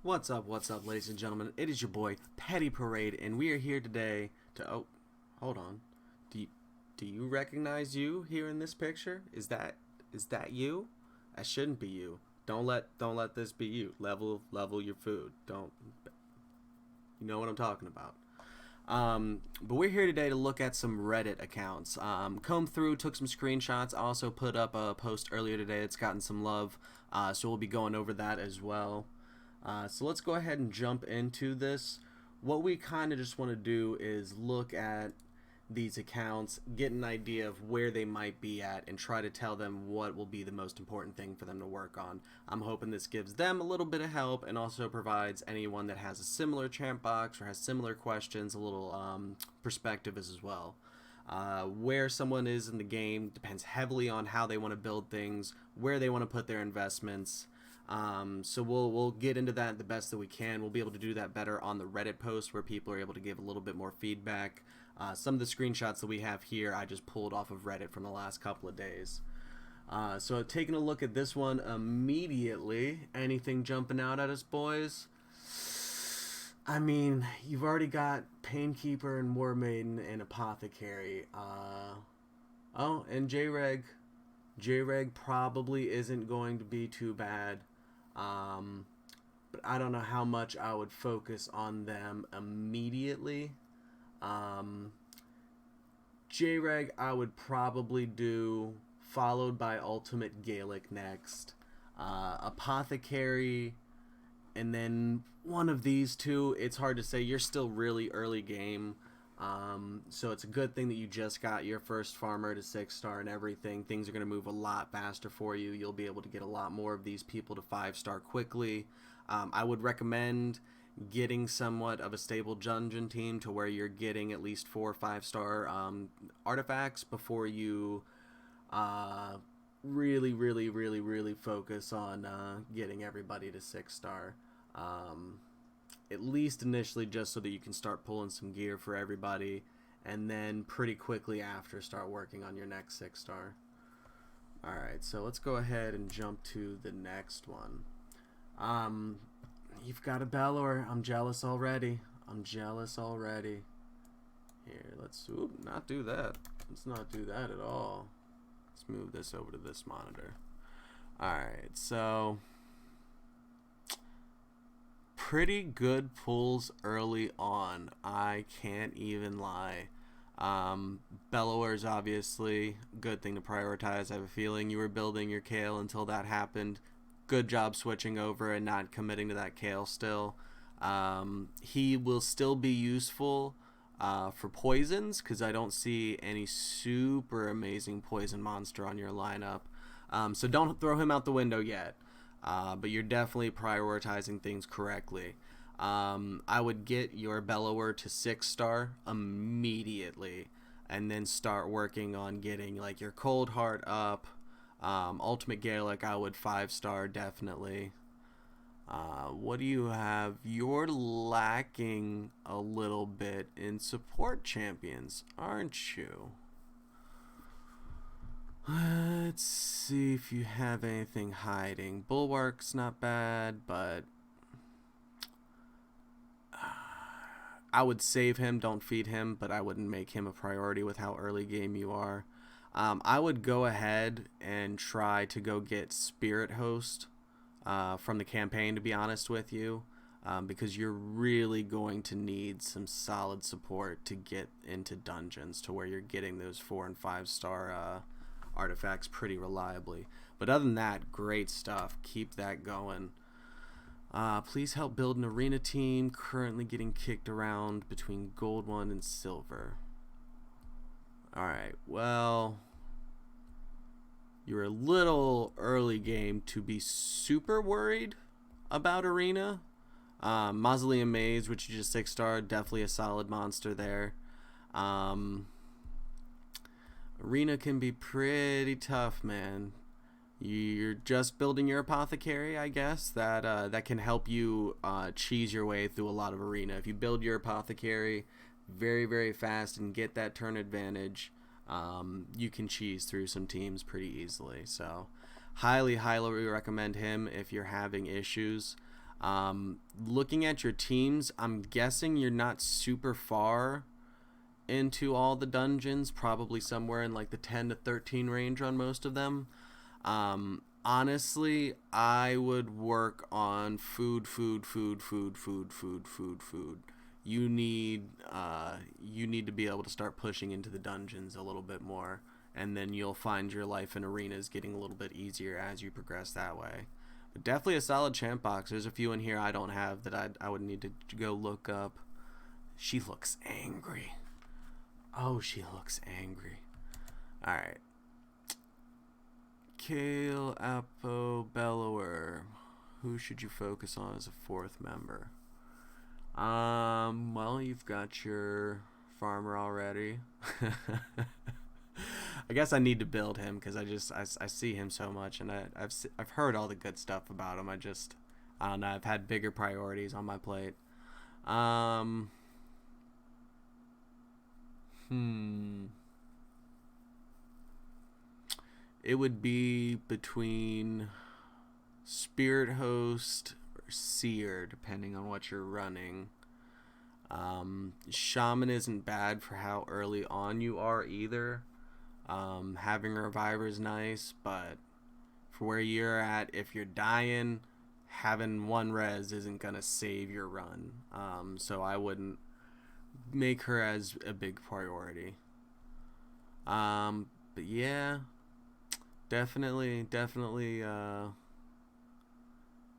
What's up, ladies and gentlemen? It is your boy, Petty Parade, and we are here today to... Oh, hold on. Do you recognize you here in this picture? Is that you? That shouldn't be you. Don't let this be you. Level your food. Don't... You know what I'm talking about. But we're here today to look at some Reddit accounts. Combed through, took some screenshots. I also put up a post earlier today that's gotten some love, so we'll be going over that as well. So let's go ahead and jump into this. What we kind of just want to do is look at these accounts, get an idea of where they might be at, and try to tell them what will be the most important thing for them to work on. I'm hoping this gives them a little bit of help and also provides anyone that has a similar chat box or has similar questions a little perspective as well. Where someone is in the game depends heavily on how they want to build things, where they want to put their investments. So we'll get into that the best that we can. We'll be able to do that better on the Reddit post where people are able to give a little bit more feedback. Some of the screenshots that we have here I just pulled off of Reddit from the last couple of days. So taking a look at this one immediately, anything jumping out at us, boys? I mean, you've already got Painkeeper and War Maiden and Apothecary. Oh, and J-Reg. J-Reg probably isn't going to be too bad. But I don't know how much I would focus on them immediately. J-Reg I would probably do, followed by Ultimate Gaelic next. Apothecary, and then one of these two. It's hard to say. You're still really early game. So it's a good thing that you just got your first farmer to 6-star and everything. Things are going to move a lot faster for you. You'll be able to get a lot more of these people to 5-star quickly. I would recommend getting somewhat of a stable dungeon team to where you're getting at least 4 or 5-star artifacts before you really focus on getting everybody to 6-star. At least initially, just so that you can start pulling some gear for everybody, and then pretty quickly after start working on your next 6-star. Alright, so let's go ahead and jump to the next one. You've got a Belor. I'm jealous already. Here, let's not do that. Let's not do that at all. Let's move this over to this monitor. Alright, so pretty good pulls early on. I can't even lie. Bellower's obviously a good thing to prioritize. I have a feeling you were building your Kale until that happened. Good job switching over and not committing to that Kale still. He will still be useful for poisons, because I don't see any super amazing poison monster on your lineup. So don't throw him out the window yet. But you're definitely prioritizing things correctly. I would get your Bellower to 6-star immediately, and then start working on getting like your Cold Heart up. Ultimate Gaelic I would 5-star definitely. What do you have? You're lacking a little bit in support champions, aren't you? Let's see if you have anything hiding. Bulwark's not bad, but I would save him, don't feed him, but I wouldn't make him a priority with how early game you are. I would go ahead and try to go get Spirit Host from the campaign, to be honest with you, because you're really going to need some solid support to get into dungeons to where you're getting those 4 and 5-star artifacts pretty reliably. But other than that, great stuff. Keep that going. Please help build an arena team. Currently getting kicked around between gold 1 and silver. Alright, well, you're a little early game to be super worried about arena. Mausoleum Maze, which is just 6-star, definitely a solid monster there. Arena can be pretty tough, man. You're just building your Apothecary, I guess. That can help you cheese your way through a lot of arena. If you build your Apothecary very fast and get that turn advantage, you can cheese through some teams pretty easily. So highly recommend him if you're having issues. Looking at your teams, I'm guessing you're not super far into all the dungeons, probably somewhere in like the 10 to 13 range on most of them. Honestly, I would work on food. You need to be able to start pushing into the dungeons a little bit more, and then you'll find your life in arenas getting a little bit easier as you progress that way. But definitely a solid champ box. There's a few in here I don't have that I would need to go look up. She looks angry. Oh, she looks angry. Alright. Kale, Apo, Bellower. Who should you focus on as a fourth member? Well, you've got your farmer already. I guess I need to build him because I see him so much, and I've heard all the good stuff about him. I don't know. I've had bigger priorities on my plate. It would be between Spirit Host or Seer, depending on what you're running. Shaman isn't bad for how early on you are either. Having Reviver is nice, but for where you're at, if you're dying, having one res isn't going to save your run. So I wouldn't make her as a big priority. But yeah, definitely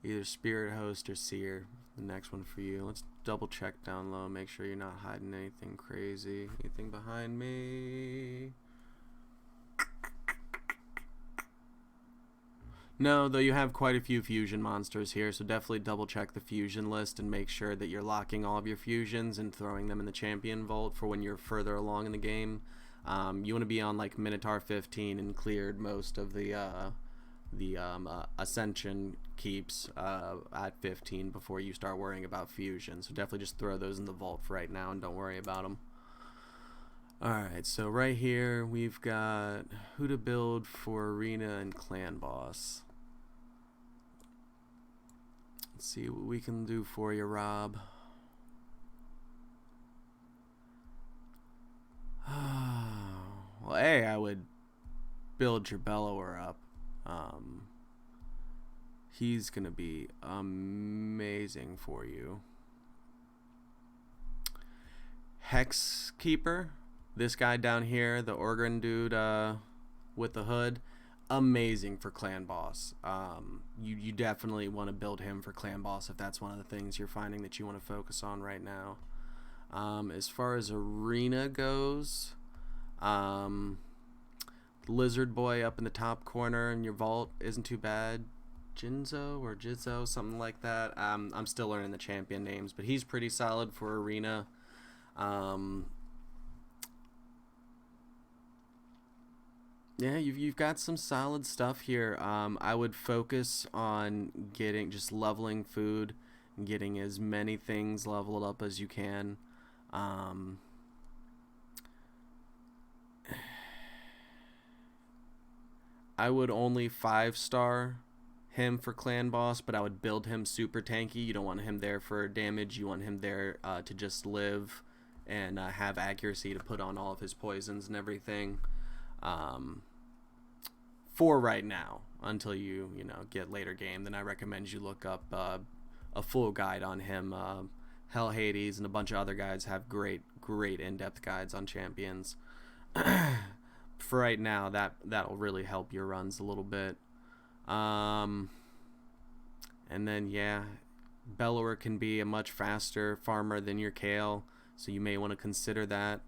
either Spirit Host or Seer. The next one for you. Let's double check down low, make sure you're not hiding anything crazy. Anything behind me? No, though you have quite a few fusion monsters here, so definitely double check the fusion list and make sure that you're locking all of your fusions and throwing them in the champion vault for when you're further along in the game. You want to be on like Minotaur 15 and cleared most of the Ascension keeps at 15 before you start worrying about fusion. So definitely just throw those in the vault for right now and don't worry about them. Alright, so right here we've got who to build for arena and clan boss. Let's see what we can do for you, Rob. Well, I would build your Bellower up. He's gonna be amazing for you. Hex Keeper, this guy down here, the Organ dude with the hood, amazing for clan boss. You definitely want to build him for clan boss if that's one of the things you're finding that you want to focus on right now. As far as arena goes, Lizard Boy up in the top corner in your vault isn't too bad. Jinzo or Jizzo, something like that. I'm still learning the champion names, but he's pretty solid for arena. Yeah, you've got some solid stuff here. I would focus on just leveling food and getting as many things leveled up as you can. I would only 5-star him for clan boss, but I would build him super tanky. You don't want him there for damage. You want him there to just live and have accuracy to put on all of his poisons and everything. For right now, until you get later game, then I recommend you look up a full guide on him. Hell Hades and a bunch of other guides have great in-depth guides on champions. For right now, that'll really help your runs a little bit. And then yeah, Bellower can be a much faster farmer than your Kale, so you may want to consider that.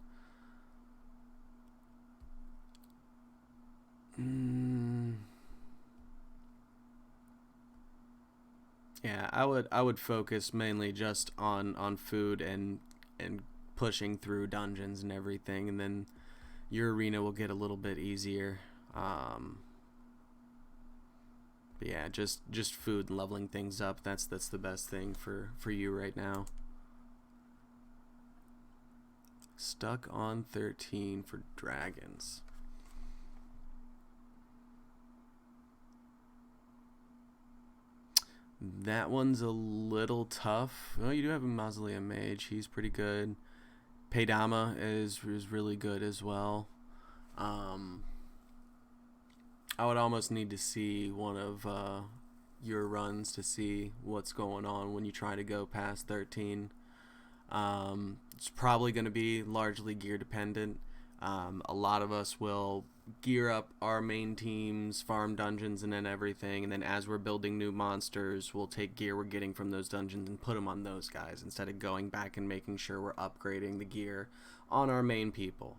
Yeah, I would focus mainly just on food and pushing through dungeons and everything, and then your arena will get a little bit easier. But yeah, just food and leveling things up. That's the best thing for you right now. Stuck on 13 for dragons. That one's a little tough. Oh, you do have a Mausoleum Mage. He's pretty good. Paydama is really good as well. I would almost need to see one of your runs to see what's going on when you try to go past 13. It's probably going to be largely gear dependent. A lot of us will gear up our main teams, farm dungeons, and then everything. And then as we're building new monsters, we'll take gear we're getting from those dungeons and put them on those guys instead of going back and making sure we're upgrading the gear on our main people.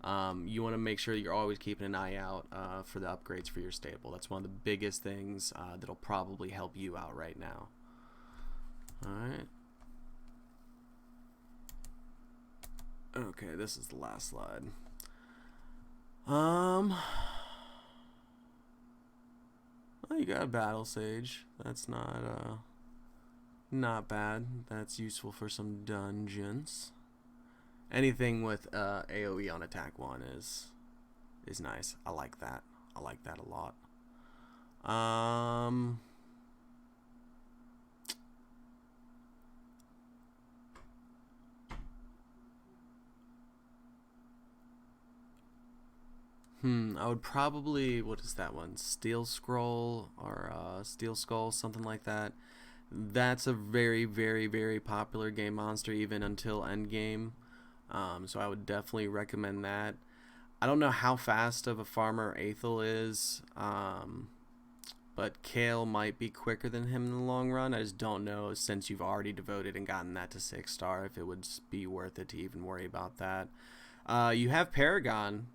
You want to make sure that you're always keeping an eye out for the upgrades for your stable. That's one of the biggest things that'll probably help you out right now. Alright. Okay, this is the last slide. Well, you got a Battle Sage. That's not bad. That's useful for some dungeons. Anything with AoE on attack 1 is nice. I like that. I like that a lot. I would probably, what is that one? Steel Scroll or Steel Skull, something like that. That's a very, very, very popular game monster even until endgame. So I would definitely recommend that. I don't know how fast of a farmer Aethel is, but Kale might be quicker than him in the long run. I just don't know, since you've already devoted and gotten that to 6-star, if it would be worth it to even worry about that. You have Paragon,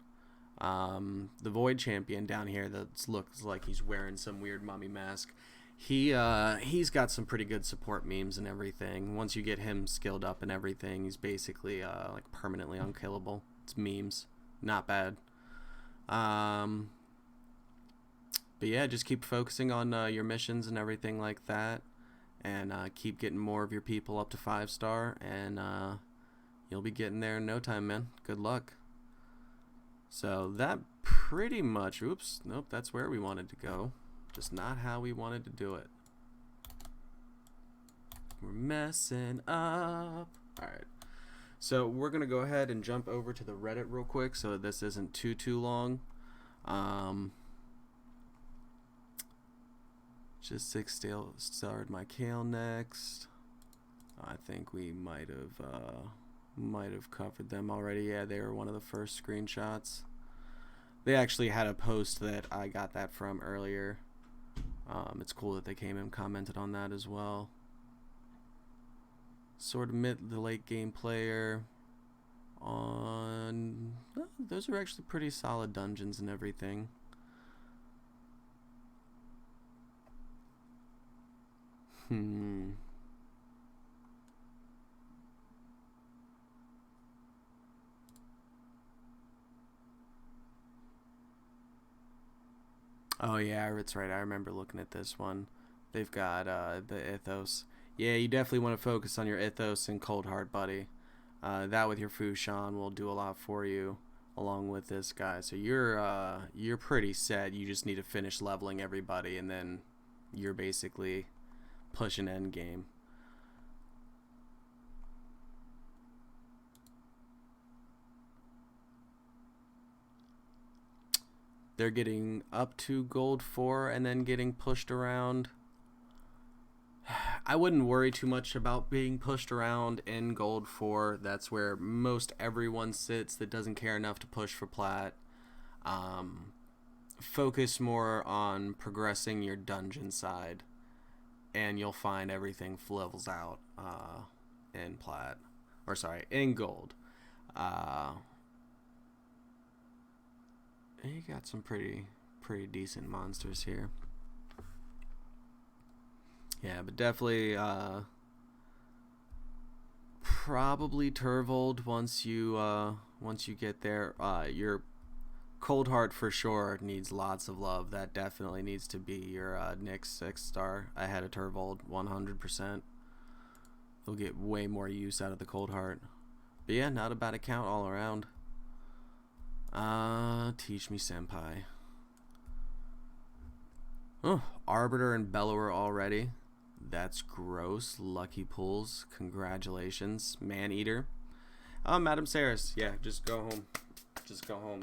the Void Champion down here that looks like he's wearing some weird mummy mask. He's got some pretty good support memes and everything. Once you get him skilled up and everything, he's basically like permanently unkillable. It's memes, not bad. But yeah, just keep focusing on your missions and everything like that, and keep getting more of your people up to 5-star, and you'll be getting there in no time, man. Good luck. So that pretty much, oops, nope, that's where we wanted to go. Just not how we wanted to do it. We're messing up. Alright. So we're going to go ahead and jump over to the Reddit real quick so this isn't too long. Just 6-starred my Kale next. I think we might have covered them already. Yeah, they were one of the first screenshots. They actually had a post that I got that from earlier. It's cool that they came and commented on that as well. Sort of mid the late game player. Those are actually pretty solid dungeons and everything. Oh yeah, it's right. I remember looking at this one. They've got the Ethos. Yeah, you definitely want to focus on your Ethos and Cold Heart, buddy. That with your Fushan will do a lot for you, along with this guy. So you're pretty set. You just need to finish leveling everybody, and then you're basically pushing end game. They're getting up to gold 4 and then getting pushed around. I wouldn't worry too much about being pushed around in gold 4. That's where most everyone sits that doesn't care enough to push for plat. Focus more on progressing your dungeon side, and you'll find everything levels out in plat. Or sorry, in gold. You got some pretty decent monsters here. Yeah, but definitely probably Turvold once you get there. Your Cold Heart for sure needs lots of love. That definitely needs to be your next 6-star ahead of Turvold, 100%. They'll get way more use out of the Cold Heart. But yeah, not a bad account all around. Teach me, senpai. Oh, Arbiter and Bellower already. That's gross. Lucky pulls. Congratulations, man eater. Madam Saris, yeah, just go home. Just go home.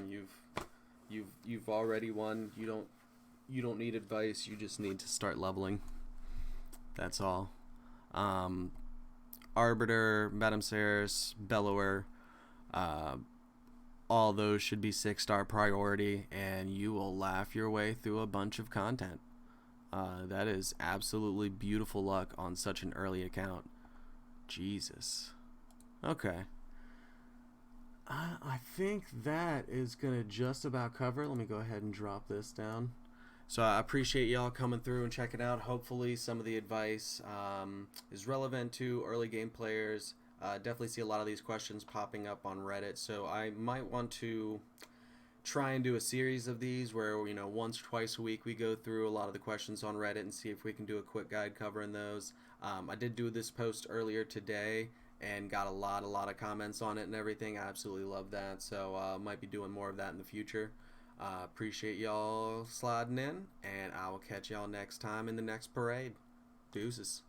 You've already won. You don't need advice. You just need to start leveling. That's all. Arbiter, Madam Saris, Bellower, all those should be 6-star priority, and you will laugh your way through a bunch of content. That is absolutely beautiful luck on such an early account. Jesus. Okay. I think that is going to just about cover it. Let me go ahead and drop this down. So I appreciate y'all coming through and checking out. Hopefully some of the advice is relevant to early game players. Definitely see a lot of these questions popping up on Reddit. So I might want to try and do a series of these where, you know, once or twice a week we go through a lot of the questions on Reddit and see if we can do a quick guide covering those. I did do this post earlier today and got a lot of comments on it and everything. I absolutely love that. So might be doing more of that in the future. Appreciate y'all sliding in, and I will catch y'all next time in the next parade. Deuces.